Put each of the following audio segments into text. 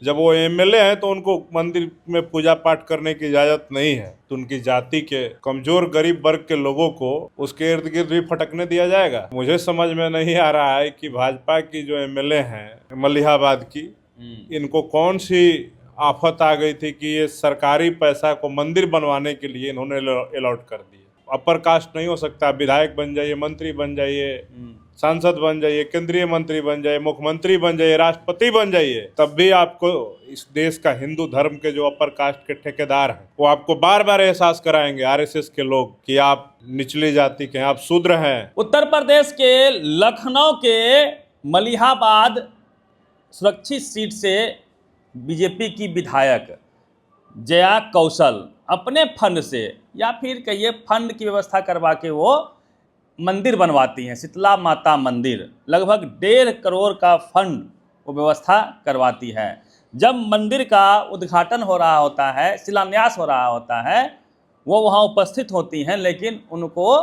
जब वो एमएलए हैं तो उनको मंदिर में पूजा पाठ करने की इजाजत नहीं है, तो उनकी जाति के कमजोर गरीब वर्ग के लोगों को उसके इर्द गिर्द भी फटकने दिया जाएगा। मुझे समझ में नहीं आ रहा है कि भाजपा की जो एमएलए हैं मलिहाबाद की, इनको कौन सी आफत आ गई थी कि ये सरकारी पैसा को मंदिर बनवाने के लिए इन्होंने अलॉट कर दिए। अपर कास्ट नहीं हो सकता, विधायक बन जाइए, मंत्री बन जाइए, सांसद बन जाइए, केंद्रीय मंत्री बन जाइए, मुख्यमंत्री बन जाइए, राष्ट्रपति बन जाइए, तब भी आपको इस देश का हिंदू धर्म के जो अपर कास्ट के ठेकेदार हैं वो आपको बार बार एहसास कराएंगे, आरएसएस के लोग, कि आप निचली जाति के हैं, आप शूद्र हैं। उत्तर प्रदेश के लखनऊ के मलिहाबाद सुरक्षित सीट से बीजेपी की विधायक जया कौशल अपने फंड से, या फिर कहिए फंड की व्यवस्था करवा के वो मंदिर बनवाती हैं। शीतला माता मंदिर लगभग 1.5 करोड़ का फंड वो व्यवस्था करवाती है। जब मंदिर का उद्घाटन हो रहा होता है, शिलान्यास हो रहा होता है, वो वहाँ उपस्थित होती हैं, लेकिन उनको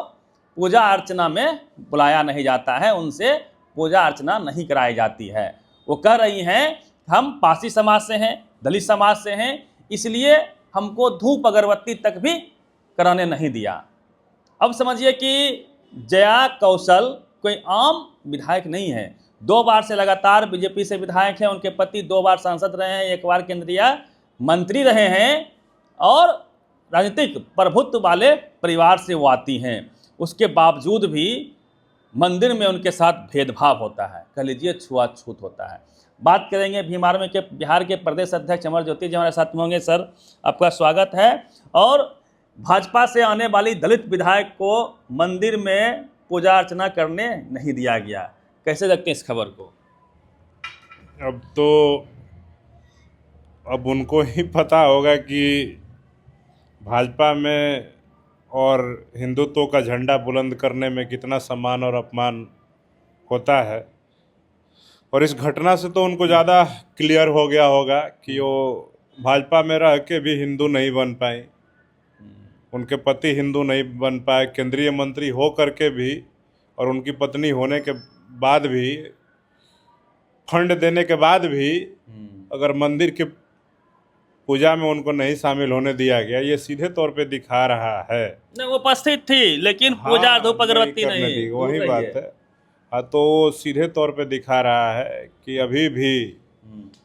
पूजा अर्चना में बुलाया नहीं जाता है, उनसे पूजा अर्चना नहीं कराई जाती है। वो कह रही हैं हम पासी समाज से हैं, दलित समाज से हैं, इसलिए हमको धूप अगरबत्ती तक भी कराने नहीं दिया। अब समझिए कि जया कौशल कोई आम विधायक नहीं है। 2 बार से लगातार बीजेपी से विधायक हैं, उनके पति 2 बार सांसद रहे हैं, 1 बार केंद्रीय मंत्री रहे हैं, और राजनीतिक प्रभुत्व वाले परिवार से वो आती हैं। उसके बावजूद भी मंदिर में उनके साथ भेदभाव होता है, कह लीजिए छुआछूत होता है। बात करेंगे भीमार्मी के बिहार के प्रदेश अध्यक्ष अमर ज्योति जी हमारे साथ में होंगे। सर, आपका स्वागत है। और भाजपा से आने वाली दलित विधायक को मंदिर में पूजा अर्चना करने नहीं दिया गया, कैसे देखते हैं इस खबर को? अब उनको ही पता होगा कि भाजपा में और हिंदुत्व का झंडा बुलंद करने में कितना सम्मान और अपमान होता है। और इस घटना से तो उनको ज़्यादा क्लियर हो गया होगा कि वो भाजपा में रह के भी हिंदू नहीं बन पाए, उनके पति हिंदू नहीं बन पाए, केंद्रीय मंत्री हो करके भी और उनकी पत्नी होने के बाद भी, फंड देने के बाद भी अगर मंदिर के पूजा में उनको नहीं शामिल होने दिया गया, ये सीधे तौर पे दिखा रहा है। नहीं, वो उपस्थित थी लेकिन पूजा धूप अगरबत्ती नहीं, वही बात है। हाँ, तो सीधे तौर पे दिखा रहा है कि अभी भी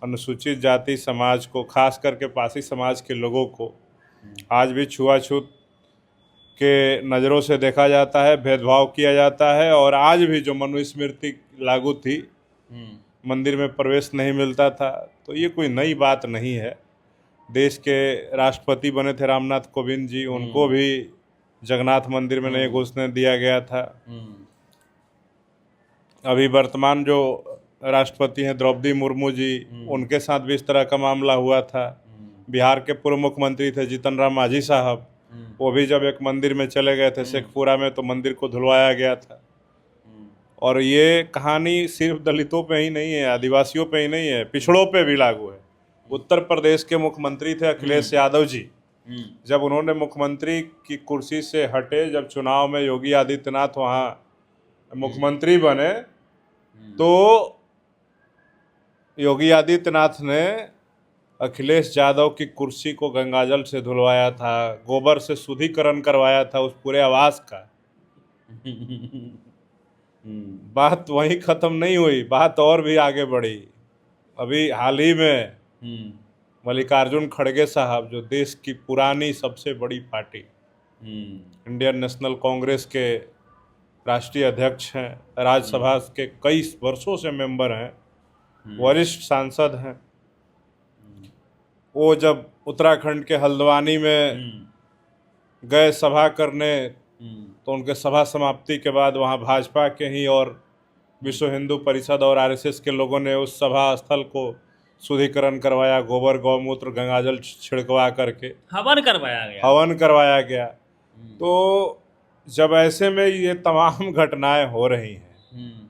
अनुसूचित जाति समाज को, खास करके पासी समाज के लोगों को आज भी छुआछूत के नज़रों से देखा जाता है, भेदभाव किया जाता है। और आज भी जो मनुस्मृति लागू थी, मंदिर में प्रवेश नहीं मिलता था, तो ये कोई नई बात नहीं है। देश के राष्ट्रपति बने थे रामनाथ कोविंद जी, उनको भी जगन्नाथ मंदिर में नहीं घुसने दिया गया था। अभी वर्तमान जो राष्ट्रपति हैं द्रौपदी मुर्मू जी, उनके साथ भी इस तरह का मामला हुआ था। बिहार के पूर्व मुख्यमंत्री थे जीतन राम मांझी साहब, वो भी जब एक मंदिर में चले गए थे शेखपुरा में, तो मंदिर को धुलवाया गया था। और ये कहानी सिर्फ दलितों पे ही नहीं है, आदिवासियों पे ही नहीं है, पिछड़ों पे भी लागू है। उत्तर प्रदेश के मुख्यमंत्री थे अखिलेश यादव जी, जब उन्होंने मुख्यमंत्री की कुर्सी से हटे, जब चुनाव में योगी आदित्यनाथ वहाँ मुख्यमंत्री बने, तो योगी आदित्यनाथ ने अखिलेश यादव की कुर्सी को गंगाजल से धुलवाया था, गोबर से शुद्धिकरण करवाया था उस पूरे आवास का। बात वहीं खत्म नहीं हुई, बात और भी आगे बढ़ी। अभी हाल ही में मल्लिकार्जुन खड़गे साहब, जो देश की पुरानी सबसे बड़ी पार्टी इंडियन नेशनल कांग्रेस के राष्ट्रीय अध्यक्ष हैं, राज्यसभा के कई वर्षों से मेंबर हैं, वरिष्ठ सांसद हैं, वो जब उत्तराखंड के हल्द्वानी में गए सभा करने, तो उनके सभा समाप्ति के बाद वहाँ भाजपा के ही और विश्व हिंदू परिषद और आरएसएस के लोगों ने उस सभा स्थल को शुद्धिकरण करवाया, गोबर गौमूत्र गंगाजल छिड़कवा करके हवन करवाया गया। तो जब ऐसे में ये तमाम घटनाएं हो रही हैं,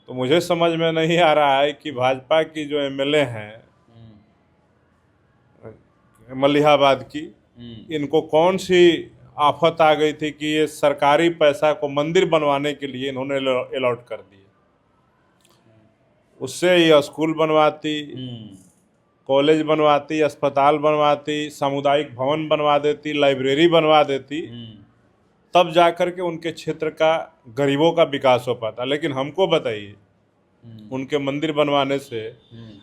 तो मुझे समझ में नहीं आ रहा है कि भाजपा की जो एमएलए हैं मलिहाबाद की, इनको कौन सी आफत आ गई थी कि ये सरकारी पैसा को मंदिर बनवाने के लिए इन्होंने अलॉट कर दिया। उससे ये स्कूल बनवाती, कॉलेज बनवाती, अस्पताल बनवाती, सामुदायिक भवन बनवा देती, लाइब्रेरी बनवा देती, तब जाकर के उनके क्षेत्र का गरीबों का विकास हो पाता। लेकिन हमको बताइए, उनके मंदिर बनवाने से,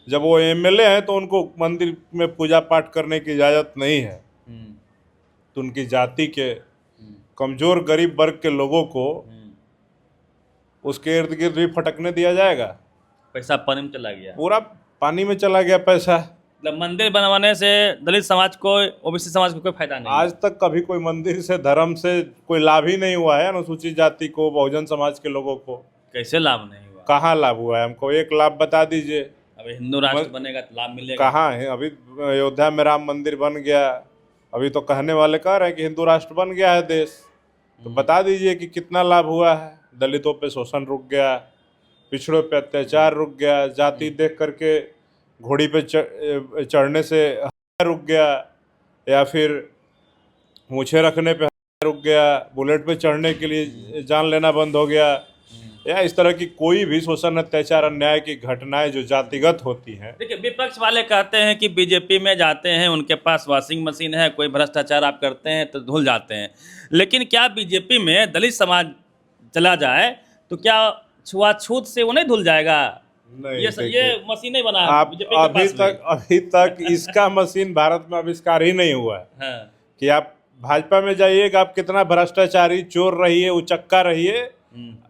जब वो एमएलए हैं तो उनको मंदिर में पूजा पाठ करने की इजाज़त नहीं है, तो उनकी जाति के कमज़ोर गरीब वर्ग के लोगों को उसके इर्द गिर्द भी फटकने दिया जाएगा? पैसा पानी में चला गया, पूरा पानी में चला गया पैसा। मतलब मंदिर बनवाने से दलित समाज को, ओबीसी समाज को कोई फायदा नहीं। आज तक कभी कोई मंदिर से, धर्म से कोई लाभ ही नहीं हुआ है अनुसूचित जाति को, बहुजन समाज के लोगों को। कैसे लाभ नहीं हुआ? कहाँ लाभ हुआ है? हमको एक लाभ बता दीजिए। अभी हिंदू राष्ट्र बनेगा तो लाभ मिलेगा? कहाँ है? अभी अयोध्या में राम मंदिर बन गया, अभी तो कहने वाले कह रहे हैं कि हिंदू राष्ट्र बन गया है देश, तो बता दीजिए कि कितना लाभ हुआ है। दलितों पे शोषण रुक गया, पिछड़ों पे अत्याचार रुक गया, जाति देख करके घोड़ी पे चढ़ने से रुक गया, या फिर मूछें रखने पे रुक गया, बुलेट पे चढ़ने के लिए जान लेना बंद हो गया, या इस तरह की कोई भी शोषण, अत्याचार, अन्याय की घटनाएं जो जातिगत होती हैं। देखिए, विपक्ष वाले कहते हैं कि बीजेपी में जाते हैं, उनके पास वॉशिंग मशीन है, कोई भ्रष्टाचार आप करते हैं तो धुल जाते हैं। लेकिन क्या बीजेपी में दलित समाज चला जाए तो क्या छुआछूत से वो नहीं धुल जाएगा? नहीं, ये मशीन नहीं बना है आप बीजेपी के पास अभी तक इसका मशीन भारत में आविष्कार ही नहीं हुआ है। हाँ। कि आप भाजपा में जाइएगा, आप कितना भ्रष्टाचारी, चोर रहिए, उचक्का रहिए,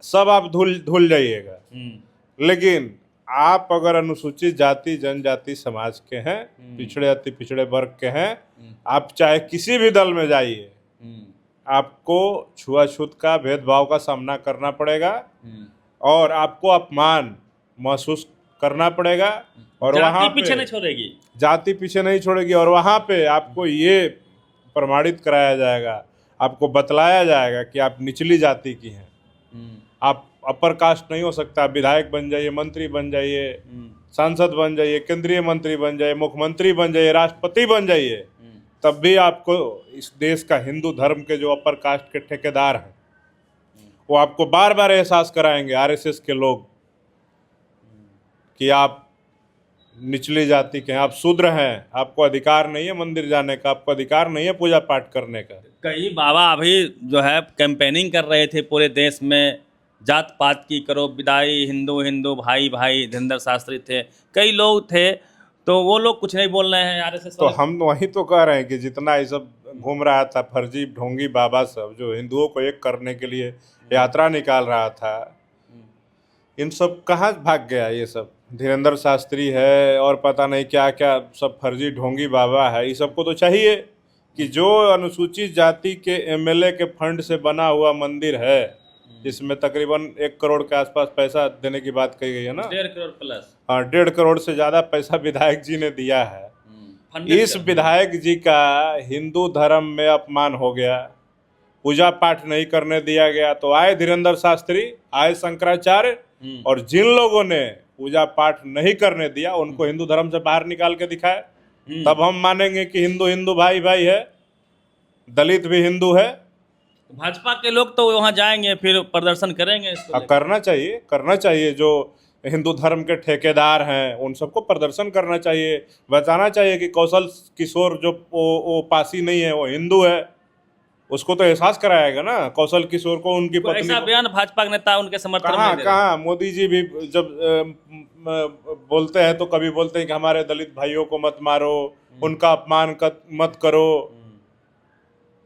सब आप धुल जाइएगा। लेकिन आप अगर अनुसूचित जाति जनजाति समाज के हैं, पिछड़े अति पिछड़े वर्ग के हैं, आप चाहे किसी भी दल में जाइए, आपको छुआछूत का, भेदभाव का सामना करना पड़ेगा और आपको अपमान महसूस करना पड़ेगा। और वहाँ पीछे नहीं छोड़ेगी, जाति पीछे नहीं छोड़ेगी। और वहाँ पे आपको ये प्रमाणित कराया जाएगा, आपको बतलाया जाएगा कि आप निचली जाति की हैं, आप अपर कास्ट नहीं हो सकता। विधायक बन जाइए, मंत्री बन जाइए, सांसद बन जाइए, केंद्रीय मंत्री बन जाइए, मुख्यमंत्री बन जाइए, राष्ट्रपति बन जाइए, तब भी आपको इस देश का हिंदू धर्म के जो अपर कास्ट के ठेकेदार हैं, वो आपको बार बार एहसास कराएंगे, आरएसएस के लोग, कि आप निचली जाति के हैं, आप शूद्र हैं, आपको अधिकार नहीं है मंदिर जाने का, आपको अधिकार नहीं है पूजा पाठ करने का। कई बाबा अभी जो है कैंपेनिंग कर रहे थे पूरे देश में, जात पात की करो विदाई, हिंदू हिंदू भाई भाई, धीरेंद्र शास्त्री थे, कई लोग थे, तो वो लोग कुछ नहीं बोल रहे हैं आरएसएस। तो हम वही तो कह रहे हैं कि जितना ये सब घूम रहा था फर्जी ढोंगी बाबा सब, जो हिंदुओं को एक करने के लिए यात्रा निकाल रहा था, इन सब कहाँ भाग गया? ये सब धीरेंद्र शास्त्री है और पता नहीं क्या क्या सब फर्जी ढोंगी बाबा है। ये सबको तो चाहिए कि जो अनुसूचित जाति के एमएलए के फंड से बना हुआ मंदिर है, जिसमें तकरीबन 1 करोड़ के आसपास पैसा देने की बात कही गई है ना, 1.5 करोड़ प्लस। हाँ, 1.5 करोड़ से ज़्यादा पैसा विधायक जी ने दिया है। इस विधायक जी का हिंदू धर्म में अपमान हो गया, पूजा पाठ नहीं करने दिया गया, तो आए धीरेंद्र शास्त्री, आए शंकराचार्य, और जिन लोगों ने पूजा पाठ नहीं करने दिया उनको हिंदू धर्म से बाहर निकाल के दिखाए, तब हम मानेंगे कि हिंदू हिंदू भाई भाई है, दलित भी हिंदू है। भाजपा के लोग तो वहाँ जाएंगे, फिर प्रदर्शन करेंगे इसको। करना चाहिए। जो हिंदू धर्म के ठेकेदार हैं उन सबको प्रदर्शन करना चाहिए, बताना चाहिए कि कौशल किशोर जो वो पासी नहीं है, वो हिंदू है, उसको तो एहसास कराएगा ना कौशल किशोर को, उनकी पत्नी। ऐसा बयान भाजपा के नेता उनके समर्थन में कहाँ मोदी जी भी जब बोलते हैं तो कभी बोलते हैं कि हमारे दलित भाइयों को मत मारो, उनका अपमान मत करो,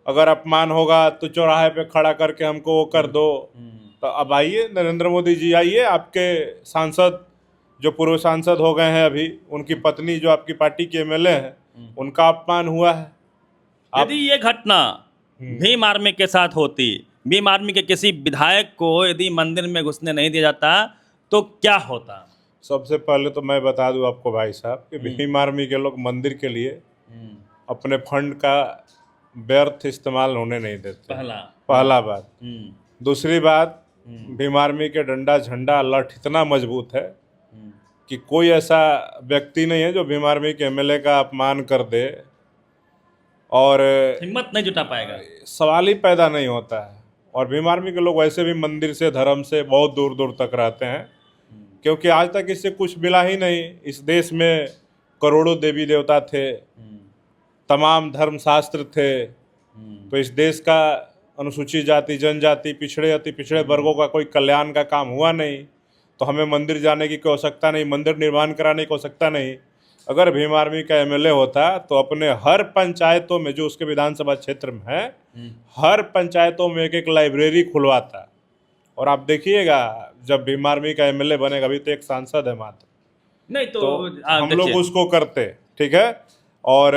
अगर अपमान होगा तो चौराहे पे खड़ा करके हमको वो कर दो। तो अब आइए नरेंद्र मोदी जी, आइए, आपके सांसद जो पूर्व सांसद हो गए हैं अभी, उनकी पत्नी जो आपकी पार्टी के एमएलए हैं, उनका अपमान हुआ है। यदि ये घटना भीम आर्मी के साथ होती, भीम आर्मी के किसी विधायक को यदि मंदिर में घुसने नहीं दिया जाता तो क्या होता? सबसे पहले तो मैं बता दूं आपको भाई साहब कि भीम आर्मी के लोग मंदिर के लिए अपने फंड का व्यर्थ इस्तेमाल होने नहीं देते, पहला बात। दूसरी बात, भीम आर्मी के डंडा झंडा लठ इतना मजबूत है कि कोई ऐसा व्यक्ति नहीं है जो भीम आर्मी के एमएलए का अपमान कर दे और हिम्मत नहीं जुटा पाएगा, सवाल ही पैदा नहीं होता है। और भीम आर्मी के लोग वैसे भी मंदिर से, धर्म से बहुत दूर दूर तक रहते हैं, क्योंकि आज तक इससे कुछ मिला ही नहीं। इस देश में करोड़ों देवी देवता थे, तमाम धर्मशास्त्र थे। तो इस देश का अनुसूचित जाति, जनजाति, पिछड़े अति पिछड़े वर्गों का कोई कल्याण का काम हुआ नहीं। तो हमें मंदिर जाने की कोई आवश्यकता नहीं, मंदिर निर्माण कराने की आवश्यकता नहीं। अगर भीम आर्मी का एमएलए होता तो अपने हर पंचायतों में, जो उसके विधानसभा क्षेत्र में है, हर पंचायतों में एक एक लाइब्रेरी खुलवाता। और आप देखिएगा, जब भीम आर्मी का एमएलए बनेगा, अभी तो एक सांसद है मात्र, नहीं तो हम देखिए, लोग उसको करते, ठीक है। और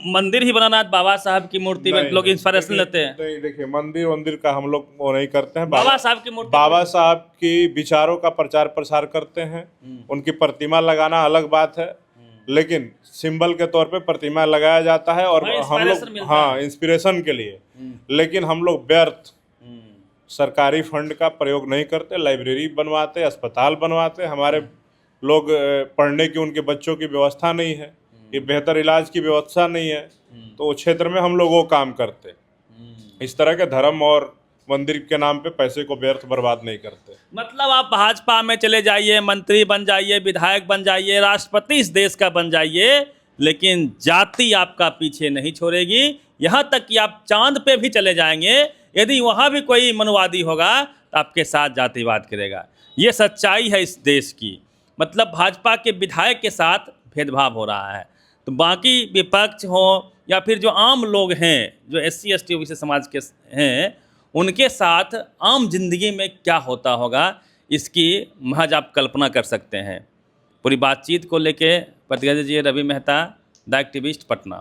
मंदिर ही बनाना है, बाबा साहब की मूर्ति में लोग इंस्पिरेशन लेते हैं। नहीं, देखिए, मंदिर का हम लोग वो नहीं करते हैं। बाबा साहब की मूर्ति, बाबा साहब की विचारों का प्रचार प्रसार करते हैं। उनकी प्रतिमा लगाना अलग बात है, लेकिन सिंबल के तौर पे प्रतिमा लगाया जाता है और हम लोग, हाँ, इंस्पिरेशन के लिए। लेकिन हम लोग व्यर्थ सरकारी फंड का प्रयोग नहीं करते। लाइब्रेरी बनवाते, अस्पताल बनवाते। हमारे लोग पढ़ने की, उनके बच्चों की व्यवस्था नहीं है, ये बेहतर इलाज की व्यवस्था नहीं है, तो क्षेत्र में हम लोग वो काम करते। इस तरह के धर्म और मंदिर के नाम पे पैसे को व्यर्थ बर्बाद नहीं करते। मतलब आप भाजपा में चले जाइए, मंत्री बन जाइए, विधायक बन जाइए, राष्ट्रपति इस देश का बन जाइए, लेकिन जाति आपका पीछे नहीं छोड़ेगी। यहाँ तक कि आप चांद पे भी चले जाएंगे, यदि वहाँ भी कोई मनुवादी होगा तो आपके साथ जातिवाद करेगा। ये सच्चाई है इस देश की। मतलब भाजपा के विधायक के साथ भेदभाव हो रहा है। तो बाकी विपक्ष हो या फिर जो आम लोग हैं, जो SC ST OBC समाज के हैं, उनके साथ आम जिंदगी में क्या होता होगा, इसकी महज आप कल्पना कर सकते हैं। पूरी बातचीत को लेके प्रतिनिधि जी रवि मेहता, द एक्टिविस्ट, पटना।